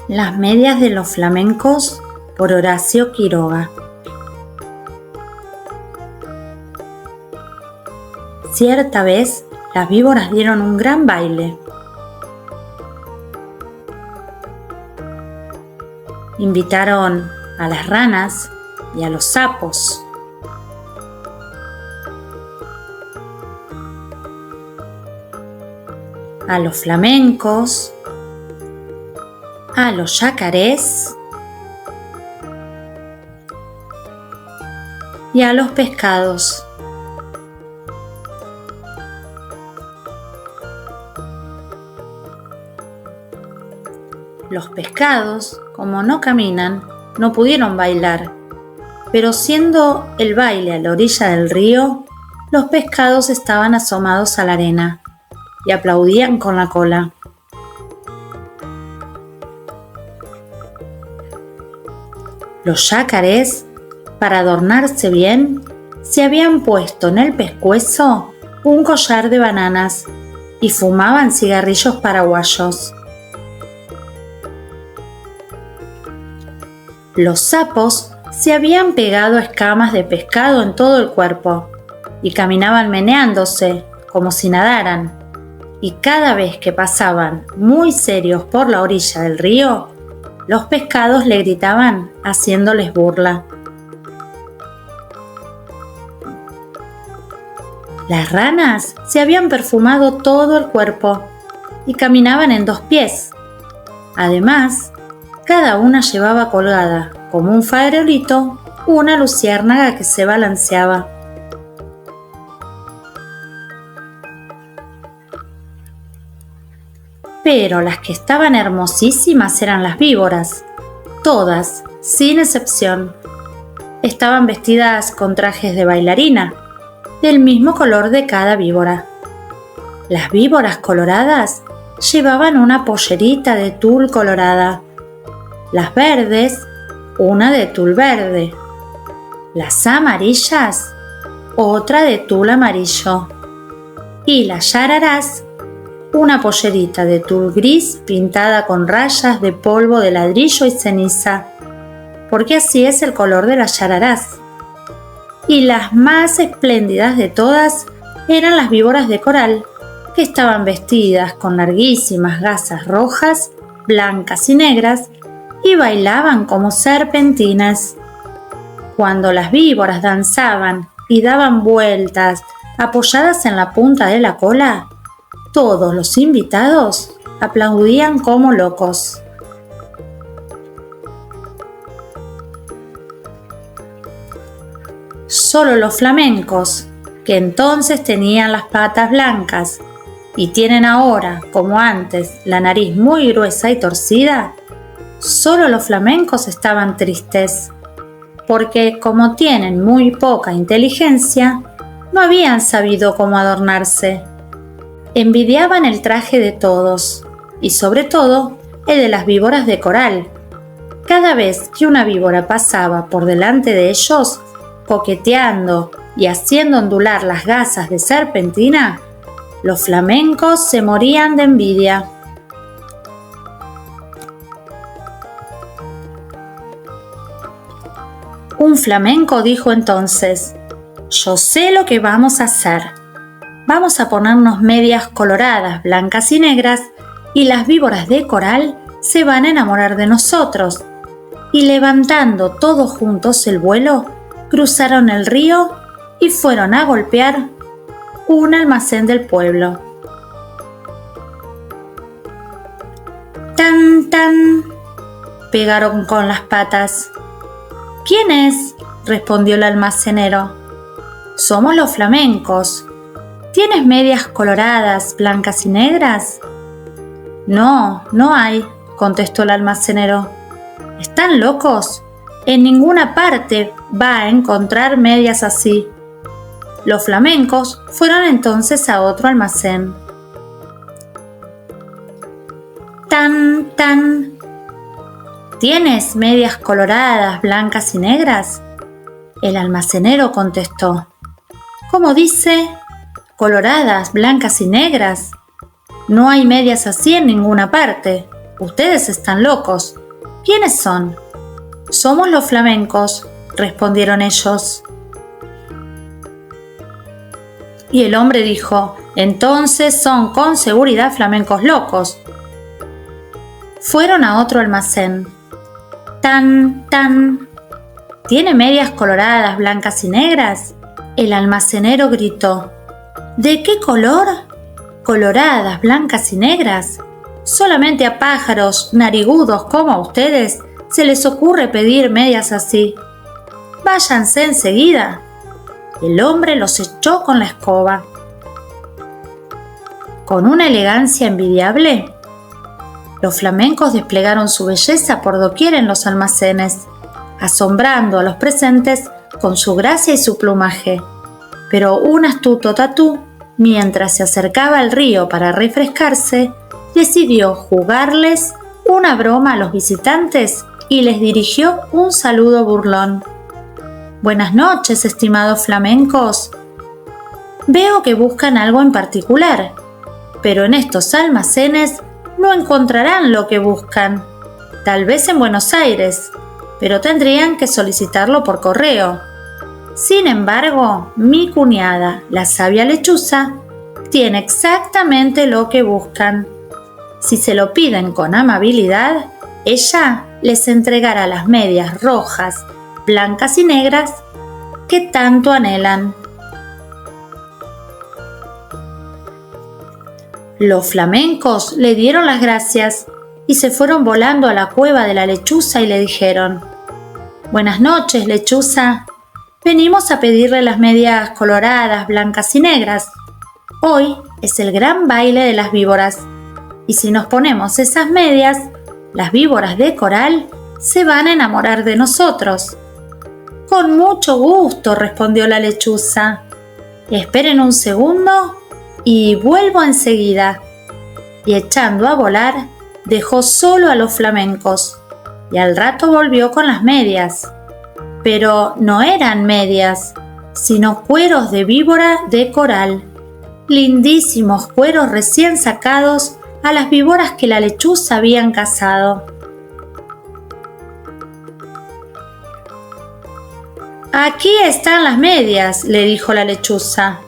Las medias de los flamencos por Horacio Quiroga. Cierta vez las víboras dieron un gran baile. Invitaron a las ranas y a los sapos. A los flamencos, a los yacarés y a los pescados. Los pescados, como no caminan, no pudieron bailar, pero siendo el baile a la orilla del río, los pescados estaban asomados a la arena y aplaudían con la cola. Los yacarés, para adornarse bien, se habían puesto en el pescuezo un collar de bananas y fumaban cigarrillos paraguayos. Los sapos se habían pegado escamas de pescado en todo el cuerpo y caminaban meneándose como si nadaran, y cada vez que pasaban muy serios por la orilla del río, los pescados le gritaban haciéndoles burla. Las ranas se habían perfumado todo el cuerpo y caminaban en 2 pies. Además, cada una llevaba colgada, como un farolito, una luciérnaga que se balanceaba. Pero las que estaban hermosísimas eran las víboras, todas, sin excepción. Estaban vestidas con trajes de bailarina, del mismo color de cada víbora. Las víboras coloradas llevaban una pollerita de tul colorada, las verdes, una de tul verde, las amarillas, otra de tul amarillo, y las yararás, una pollerita de tul gris pintada con rayas de polvo de ladrillo y ceniza, porque así es el color de las yararás. Y las más espléndidas de todas eran las víboras de coral, que estaban vestidas con larguísimas gasas rojas, blancas y negras, y bailaban como serpentinas. Cuando las víboras danzaban y daban vueltas apoyadas en la punta de la cola, todos los invitados aplaudían como locos. Solo los flamencos, que entonces tenían las patas blancas y tienen ahora, como antes, la nariz muy gruesa y torcida, solo los flamencos estaban tristes, porque como tienen muy poca inteligencia, no habían sabido cómo adornarse. Envidiaban el traje de todos, y sobre todo el de las víboras de coral. Cada vez que una víbora pasaba por delante de ellos, coqueteando y haciendo ondular las gasas de serpentina, los flamencos se morían de envidia. Un flamenco dijo entonces: «Yo sé lo que vamos a hacer. Vamos a ponernos medias coloradas, blancas y negras, y las víboras de coral se van a enamorar de nosotros». Y levantando todos juntos el vuelo, cruzaron el río y fueron a golpear un almacén del pueblo. ¡Tan, tan!, pegaron con las patas. «¿Quién es?», respondió el almacenero. «Somos los flamencos. ¿Tienes medias coloradas, blancas y negras?». «No, no hay», contestó el almacenero. «¿Están locos? En ninguna parte va a encontrar medias así». Los flamencos fueron entonces a otro almacén. «Tan, tan. ¿Tienes medias coloradas, blancas y negras?». El almacenero contestó. «¿Cómo dice? ¿Coloradas, blancas y negras? No hay medias así en ninguna parte. Ustedes están locos. ¿Quiénes son? Somos los flamencos, respondieron ellos. Y el hombre dijo: entonces son con seguridad flamencos locos. Fueron a otro almacén. Tan, tan. ¿Tiene medias coloradas, blancas y negras? El almacenero gritó. ¿De qué color? Coloradas, blancas y negras. Solamente a pájaros narigudos como a ustedes se les ocurre pedir medias así. Váyanse enseguida. El hombre los echó con la escoba. Con una elegancia envidiable, los flamencos desplegaron su belleza por doquier en los almacenes, asombrando a los presentes con su gracia y su plumaje. Pero un astuto tatú, mientras se acercaba al río para refrescarse, decidió jugarles una broma a los visitantes y les dirigió un saludo burlón. Buenas noches, estimados flamencos. Veo que buscan algo en particular, pero en estos almacenes no encontrarán lo que buscan. Tal vez en Buenos Aires, pero tendrían que solicitarlo por correo. Sin embargo, mi cuñada, la sabia lechuza, tiene exactamente lo que buscan. Si se lo piden con amabilidad, ella les entregará las medias rojas, blancas y negras que tanto anhelan. Los flamencos le dieron las gracias y se fueron volando a la cueva de la lechuza y le dijeron: Buenas noches, lechuza. Venimos a pedirle las medias coloradas, blancas y negras. Hoy es el gran baile de las víboras, y si nos ponemos esas medias, las víboras de coral se van a enamorar de nosotros. Con mucho gusto, respondió la lechuza. Esperen un segundo y vuelvo enseguida. Y echando a volar, dejó solo a los flamencos, y al rato volvió con las medias. Pero no eran medias, sino cueros de víbora de coral, lindísimos cueros recién sacados a las víboras que la lechuza habían cazado. Aquí están las medias, le dijo la lechuza.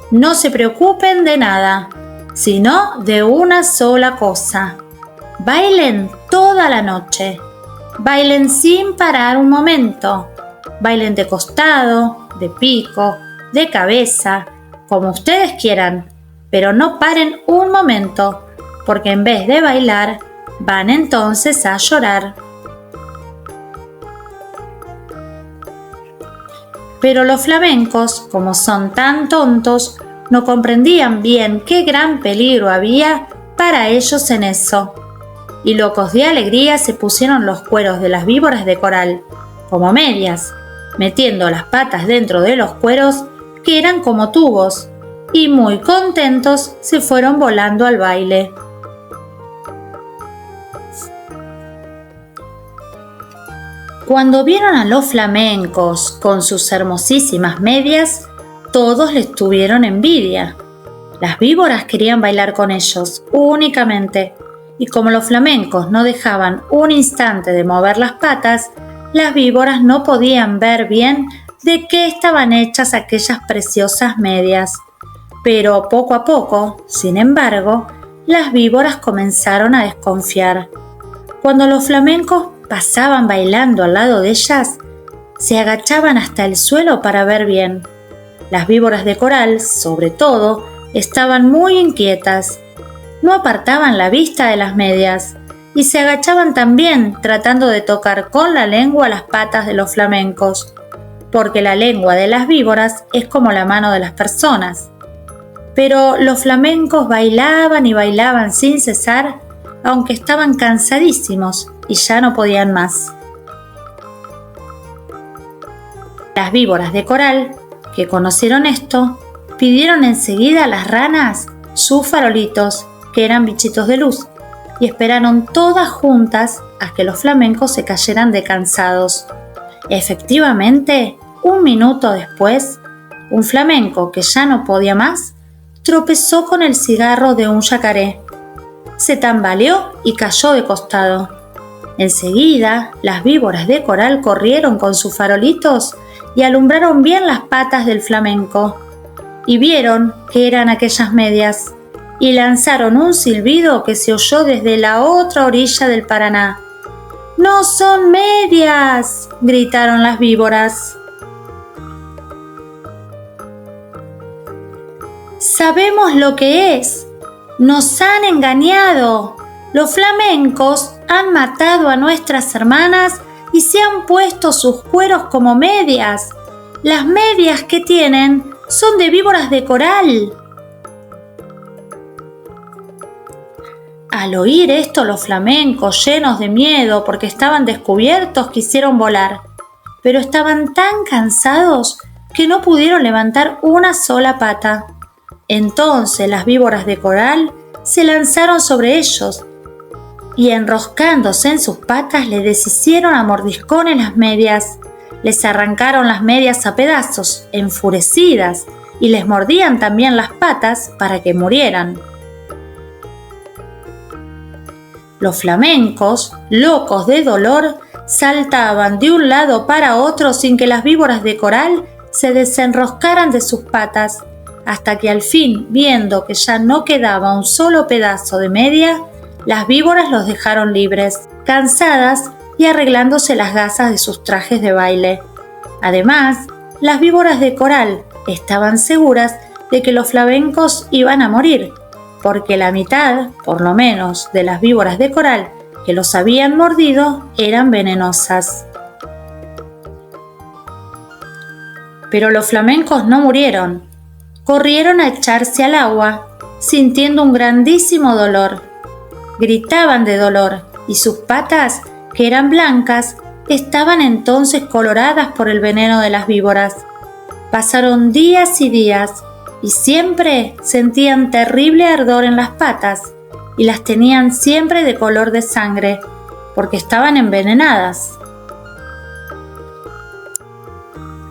No se preocupen de nada, sino de una sola cosa. Bailen toda la noche. Bailen sin parar un momento. Bailen de costado, de pico, de cabeza, como ustedes quieran, pero no paren un momento, porque en vez de bailar, van entonces a llorar. Pero los flamencos, como son tan tontos, no comprendían bien qué gran peligro había para ellos en eso. Y locos de alegría se pusieron los cueros de las víboras de coral, como medias, metiendo las patas dentro de los cueros que eran como tubos, y muy contentos se fueron volando al baile. Cuando vieron a los flamencos con sus hermosísimas medias, todos les tuvieron envidia. Las víboras querían bailar con ellos únicamente, y como los flamencos no dejaban un instante de mover las patas, las víboras no podían ver bien de qué estaban hechas aquellas preciosas medias. Pero poco a poco, sin embargo, las víboras comenzaron a desconfiar. Cuando los flamencos pasaban bailando al lado de ellas, se agachaban hasta el suelo para ver bien. Las víboras de coral, sobre todo, estaban muy inquietas. No apartaban la vista de las medias y se agachaban también tratando de tocar con la lengua las patas de los flamencos, porque la lengua de las víboras es como la mano de las personas. Pero los flamencos bailaban y bailaban sin cesar, aunque estaban cansadísimos y ya no podían más. Las víboras de coral, que conocieron esto, pidieron enseguida a las ranas sus farolitos, que eran bichitos de luz, y esperaron todas juntas a que los flamencos se cayeran de cansados. Efectivamente, un minuto después, un flamenco que ya no podía más, tropezó con el cigarro de un yacaré. Se tambaleó y cayó de costado. Enseguida, las víboras de coral corrieron con sus farolitos y alumbraron bien las patas del flamenco, y vieron que eran aquellas medias, y lanzaron un silbido que se oyó desde la otra orilla del Paraná. ¡No son medias!, gritaron las víboras. Sabemos lo que es. Nos han engañado. Los flamencos han matado a nuestras hermanas y se han puesto sus cueros como medias. Las medias que tienen son de víboras de coral. Al oír esto, los flamencos, llenos de miedo porque estaban descubiertos, quisieron volar, pero estaban tan cansados que no pudieron levantar una sola pata. Entonces las víboras de coral se lanzaron sobre ellos y, enroscándose en sus patas, les deshicieron a mordiscones las medias. Les arrancaron las medias a pedazos, enfurecidas, y les mordían también las patas para que murieran. Los flamencos, locos de dolor, saltaban de un lado para otro sin que las víboras de coral se desenroscaran de sus patas, hasta que al fin, viendo que ya no quedaba un solo pedazo de media, las víboras los dejaron libres, cansadas y arreglándose las gasas de sus trajes de baile. Además, las víboras de coral estaban seguras de que los flamencos iban a morir, porque la mitad, por lo menos, de las víboras de coral que los habían mordido eran venenosas. Pero los flamencos no murieron. Corrieron a echarse al agua, sintiendo un grandísimo dolor. Gritaban de dolor, y sus patas, que eran blancas, estaban entonces coloradas por el veneno de las víboras. Pasaron días y días, y siempre sentían terrible ardor en las patas, y las tenían siempre de color de sangre, porque estaban envenenadas.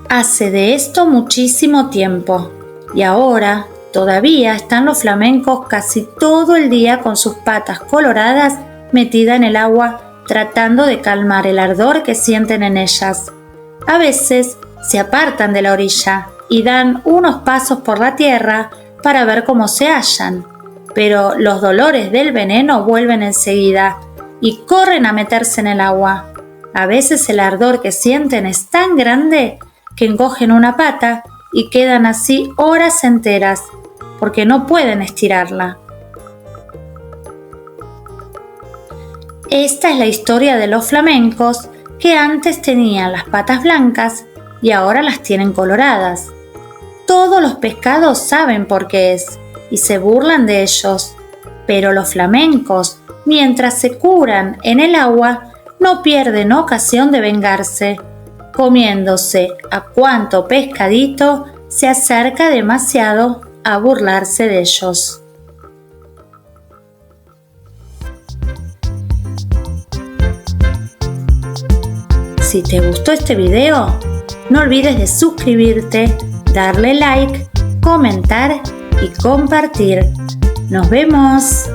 Hace de esto muchísimo tiempo, y ahora todavía están los flamencos casi todo el día con sus patas coloradas metidas en el agua, tratando de calmar el ardor que sienten en ellas. A veces se apartan de la orilla y dan unos pasos por la tierra para ver cómo se hallan, pero los dolores del veneno vuelven enseguida y corren a meterse en el agua. A veces el ardor que sienten es tan grande que encogen una pata y quedan así horas enteras, porque no pueden estirarla. Esta es la historia de los flamencos, que antes tenían las patas blancas y ahora las tienen coloradas. Todos los pescados saben por qué es y se burlan de ellos, pero los flamencos, mientras se curan en el agua, no pierden ocasión de vengarse, comiéndose a cuanto pescadito se acerca demasiado a burlarse de ellos. Si te gustó este video, no olvides de suscribirte, darle like, comentar y compartir. ¡Nos vemos!